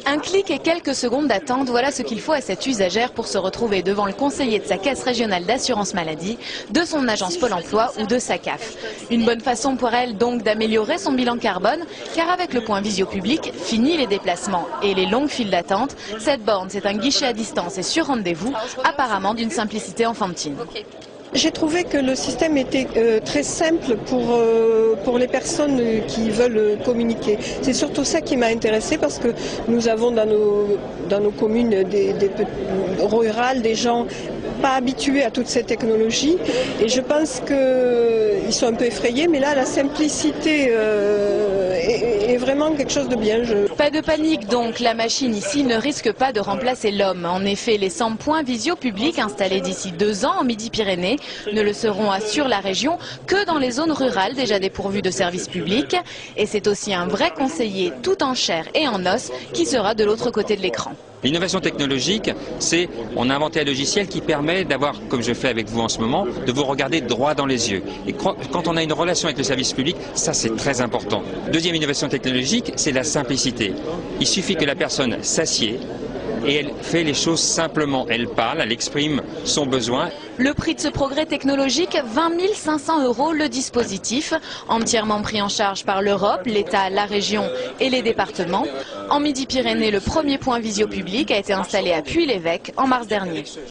Un clic et quelques secondes d'attente, voilà ce qu'il faut à cette usagère pour se retrouver devant le conseiller de sa caisse régionale d'assurance maladie, de son agence Pôle emploi ou de sa CAF. Une bonne façon pour elle donc d'améliorer son bilan carbone, car avec le point visio public, fini les déplacements et les longues files d'attente. Cette borne, c'est un guichet à distance et sur rendez-vous, apparemment d'une simplicité enfantine. J'ai trouvé que le système était très simple pour les personnes qui veulent communiquer. C'est surtout ça qui m'a intéressée parce que nous avons dans nos communes rurales des gens pas habitués à toutes ces technologies et je pense qu'ils sont un peu effrayés, mais là la simplicité est vraiment quelque chose de bien. Pas de panique donc, la machine ici ne risque pas de remplacer l'homme. En effet, les 100 points visio publics installés d'ici 2 ans en Midi-Pyrénées ne le seront, assure la région, que dans les zones rurales déjà dépourvues de services publics. Et c'est aussi un vrai conseiller tout en chair et en os qui sera de l'autre côté de l'écran. L'innovation technologique, c'est on a inventé un logiciel qui permet d'avoir, comme je fais avec vous en ce moment, de vous regarder droit dans les yeux. Et quand on a une relation avec le service public, ça c'est très important. Deuxième innovation technologique, c'est la simplicité. Il suffit que la personne s'assied et elle fait les choses simplement. Elle parle, elle exprime son besoin. Le prix de ce progrès technologique, 20 500 € le dispositif, entièrement pris en charge par l'Europe, l'État, la région et les départements. En Midi-Pyrénées, le premier point visio public a été installé à Puy-l'Évêque en mars dernier.